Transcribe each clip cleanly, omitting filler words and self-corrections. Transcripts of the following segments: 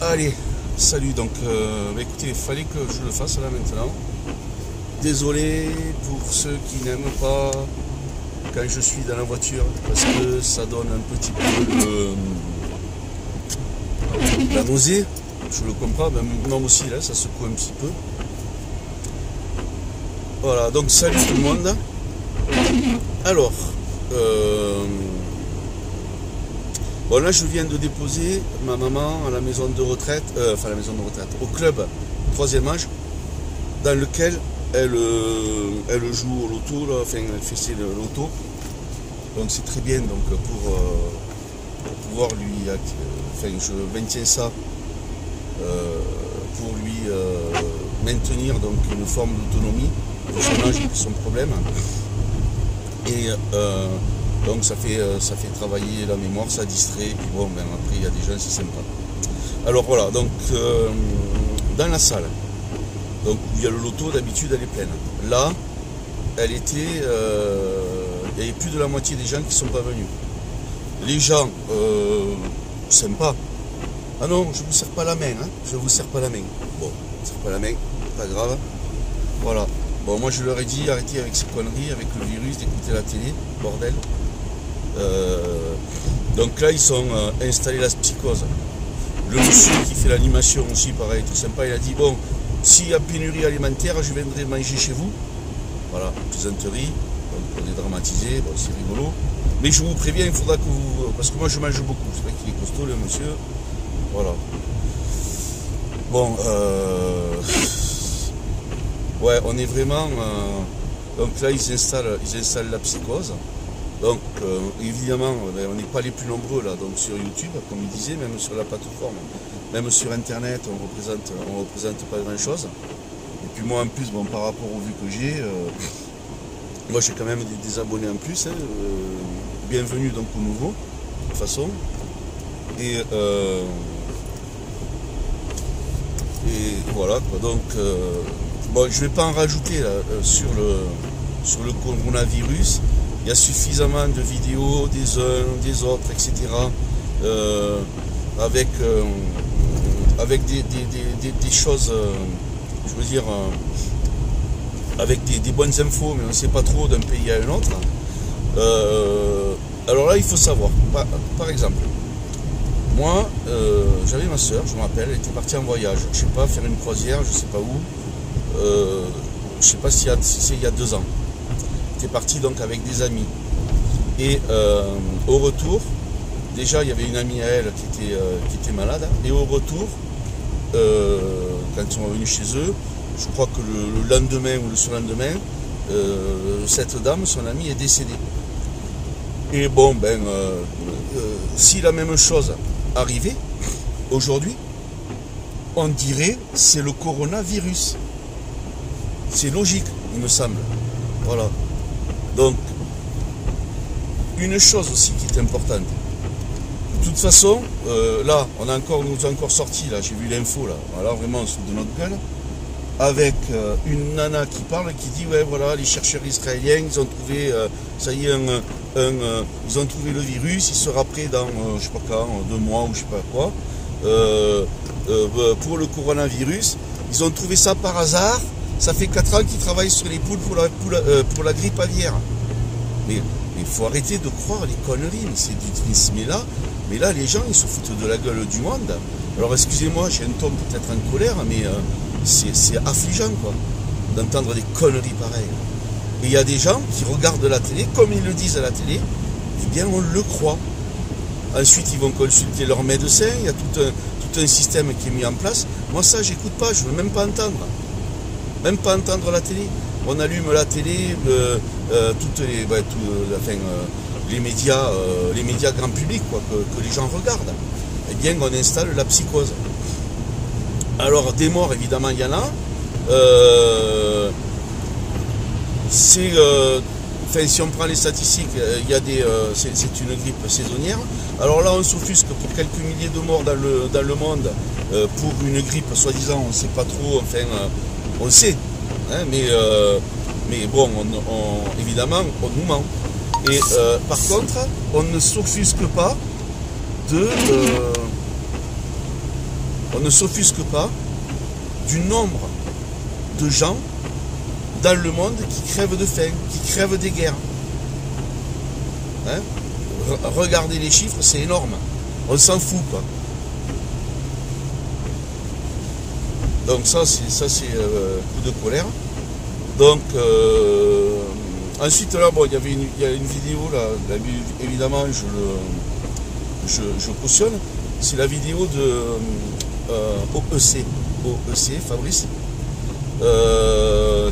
Allez, salut. Donc, écoutez, il fallait que je le fasse là maintenant. Désolé pour ceux qui n'aiment pas quand je suis dans la voiture, parce que ça donne un petit peu la nausée. Je le comprends, même moi aussi là, ça secoue un petit peu. Voilà, donc salut tout le monde. Alors, bon là je viens de déposer ma maman à la maison de retraite, enfin la maison de retraite, au club 3e âge, dans lequel elle joue au loto, là, enfin elle fait ses loto. Donc c'est très bien donc pour pouvoir lui, enfin je maintiens ça pour lui maintenir donc une forme d'autonomie de son âge et de son problème. Et donc ça fait travailler la mémoire, ça distrait, et puis bon ben après il y a des gens c'est sympa. Alors voilà, donc dans la salle, donc où il y a le loto, d'habitude elle est pleine. Là, elle était, il y avait plus de la moitié des gens qui ne sont pas venus. Les gens, sympa. Ah non, je ne vous serre pas la main, hein, je vous serre pas la main. Bon, je ne serre pas la main, pas grave. Voilà. Bon, moi je leur ai dit, arrêtez avec ces conneries, avec le virus, d'écouter la télé, bordel. Donc là, ils sont installés la psychose. Le monsieur qui fait l'animation aussi, pareil, tout sympa, il a dit, bon, s'il y a pénurie alimentaire, je viendrai manger chez vous. Voilà, plaisanterie, donc pour dédramatiser, bon, c'est rigolo. Mais je vous préviens, il faudra que vous... Parce que moi je mange beaucoup, c'est vrai qu'il est costaud le monsieur. Voilà. Bon, ouais, on est vraiment... donc là, ils installent la psychose. Donc, évidemment, on n'est pas les plus nombreux là, donc sur YouTube, comme il disait, même sur la plateforme. Même sur Internet, on représente pas grand-chose. Et puis moi, en plus, bon, par rapport aux vues que j'ai, moi j'ai quand même des abonnés en plus. Hein, bienvenue donc aux nouveaux, de toute façon. Et voilà, quoi. Donc, bon, je ne vais pas en rajouter là, sur le coronavirus. Il y a suffisamment de vidéos des uns, des autres, etc. Avec des choses, je veux dire, avec des bonnes infos, mais on ne sait pas trop d'un pays à un autre. Alors là, il faut savoir, par exemple, moi, j'avais ma soeur, je me rappelle, elle était partie en voyage, je ne sais pas, faire une croisière, je ne sais pas où, je ne sais pas si c'est il y a 2 ans. Elle était partie donc avec des amis. Et au retour, déjà il y avait une amie à elle qui était malade, et au retour, quand ils sont revenus chez eux, je crois que le lendemain ou le surlendemain, cette dame, son amie, est décédée. Et bon, ben, si la même chose arrivait aujourd'hui, on dirait c'est le coronavirus. C'est logique, il me semble. Voilà. Donc, une chose aussi qui est importante. De toute façon, là, nous a encore sorti, là, j'ai vu l'info, là, voilà, vraiment en dessous de notre gueule, avec une nana qui parle, qui dit, ouais, voilà, les chercheurs israéliens, ils ont trouvé, ça y est, ils ont trouvé le virus, il sera prêt dans, je sais pas quand, 2 mois ou je sais pas quoi, pour le coronavirus. Ils ont trouvé ça par hasard, ça fait 4 ans qu'ils travaillent sur les poules pour la grippe aviaire. Mais il faut arrêter de croire les conneries, mais là, les gens, ils se foutent de la gueule du monde. Alors, excusez-moi, j'ai un ton peut-être en colère, mais c'est affligeant, quoi, d'entendre des conneries pareilles. Et il y a des gens qui regardent la télé, comme ils le disent à la télé, eh bien, on le croit. Ensuite, ils vont consulter leur médecin, il y a tout un système qui est mis en place. Moi, ça, j'écoute pas, je veux même pas entendre. Même pas entendre la télé. On allume la télé, les médias grand public, quoi, que les gens regardent. Eh bien, on installe la psychose. Alors, des morts, évidemment, il y en a. Si on prend les statistiques, c'est une grippe saisonnière. Alors là, on s'offusque pour quelques milliers de morts dans le monde pour une grippe, soi-disant, on ne sait pas trop, enfin, on le sait. Hein, mais bon, évidemment, on nous ment. Et par contre, on ne s'offusque pas on ne s'offusque pas du nombre de gens dans le monde qui crèvent de faim, qui crèvent des guerres. Hein? Regardez les chiffres, c'est énorme. On s'en fout, quoi. Donc ça c'est coup de colère. Donc ensuite là, bon, il y a une vidéo là, évidemment je cautionne. C'est la vidéo de OEC, Fabrice,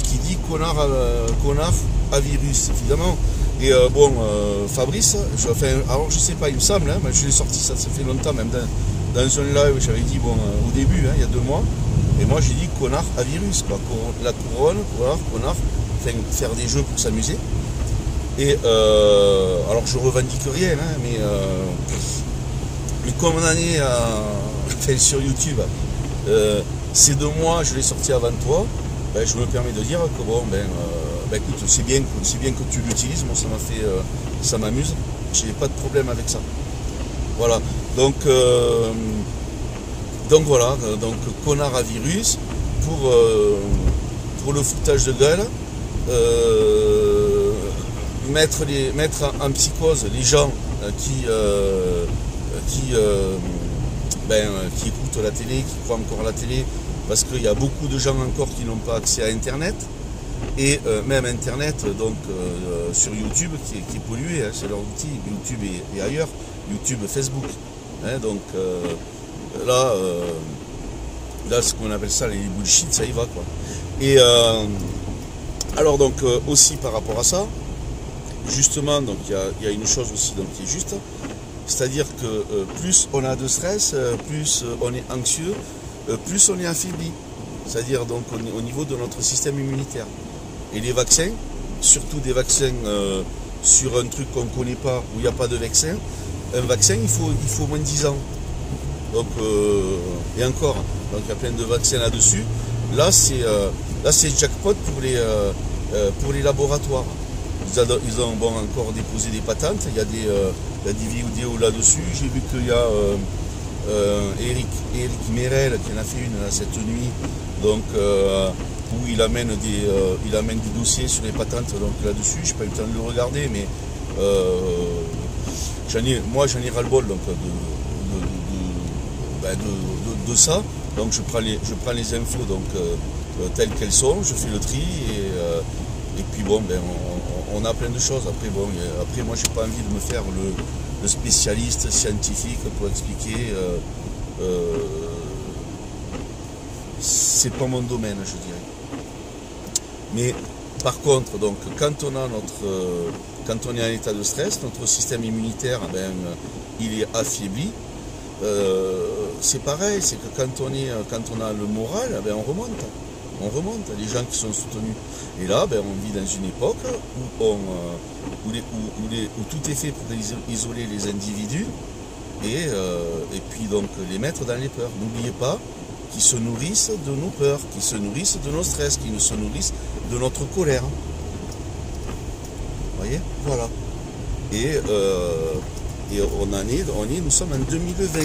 qui dit connard à virus, évidemment. Et Fabrice, alors je sais pas, il me semble, hein, je l'ai sorti, ça fait longtemps, même dans un live, j'avais dit, au début, hein, il y a 2 mois, et moi j'ai dit connard à virus, quoi. La couronne, connard, faire des jeux pour s'amuser. Et alors je revendique rien, hein, mais comme on en est sur YouTube, ces 2 mois, je l'ai sorti avant toi, ben, je me permets de dire que bon, écoute, c'est bien que tu l'utilises, moi ça m'amuse, j'ai pas de problème avec ça. Voilà, donc voilà, donc connard à virus pour le foutage de gueule, mettre en psychose les gens qui écoutent la télé, qui croient encore à la télé, parce qu'il y a beaucoup de gens encore qui n'ont pas accès à Internet. Et même Internet, donc sur YouTube, qui est pollué, hein, c'est leur outil, YouTube et ailleurs, YouTube, Facebook. Hein, donc là, ce qu'on appelle ça, les bullshit, ça y va, quoi. Et alors donc aussi par rapport à ça, justement, donc il y a une chose aussi donc, qui est juste, c'est-à-dire que plus on a de stress, plus on est anxieux, plus on est affaibli. C'est-à-dire donc au niveau de notre système immunitaire. Et les vaccins, surtout des vaccins sur un truc qu'on ne connaît pas, où il n'y a pas de vaccin, un vaccin, il faut au moins 10 ans. Donc, et encore, donc il y a plein de vaccins là-dessus. Là, c'est jackpot pour les laboratoires. Ils ont encore déposé des patentes, il y a des vidéos là-dessus. J'ai vu qu'il y a Eric Merel qui en a fait une cette nuit, donc où il amène des dossiers sur les patentes donc là-dessus. J'ai pas eu le temps de le regarder, mais j'en ai ras-le-bol donc de ça. Donc je prends les infos donc telles qu'elles sont, je fais le tri et puis bon on a plein de choses. Après moi j'ai pas envie de me faire le spécialiste scientifique pour expliquer. C'est pas mon domaine, je dirais. Mais par contre, donc quand on est en état de stress, notre système immunitaire, il est affaibli. C'est pareil, c'est que quand on a le moral, on remonte, les gens qui sont soutenus. Et là, on vit dans une époque où tout est fait pour isoler les individus et puis donc les mettre dans les peurs. N'oubliez pas qu'ils se nourrissent de nos peurs, qu'ils se nourrissent de nos stress, qu'ils se nourrissent de notre colère. Vous voyez? Voilà. Et nous sommes en 2020.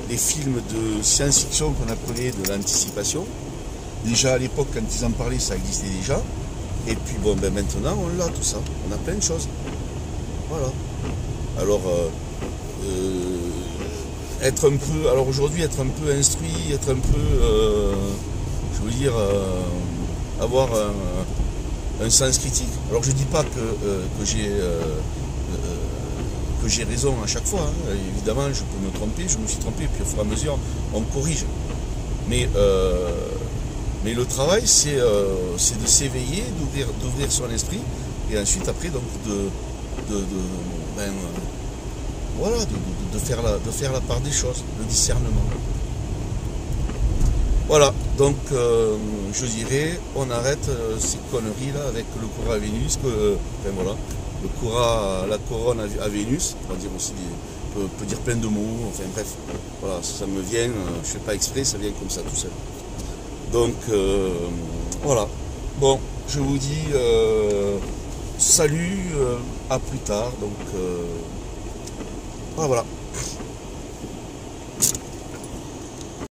Les films de science-fiction qu'on appelait de l'anticipation, déjà à l'époque quand ils en parlaient ça existait déjà, et puis maintenant on l'a tout ça, on a plein de choses. Voilà. Alors aujourd'hui être un peu instruit, être un peu avoir un sens critique. Alors je dis pas que j'ai raison à chaque fois, hein. Évidemment je peux me tromper, je me suis trompé, puis au fur et à mesure on corrige. Mais le travail c'est de s'éveiller, d'ouvrir son esprit, et ensuite après donc de faire la part des choses, le discernement. Voilà, donc je dirais, on arrête ces conneries là avec le Cora à Vénus, la couronne à Vénus, on va dire aussi peut dire plein de mots, enfin bref, voilà, ça me vient, je fais pas exprès, ça vient comme ça tout seul. Donc voilà, bon, je vous dis salut, à plus tard, donc voilà.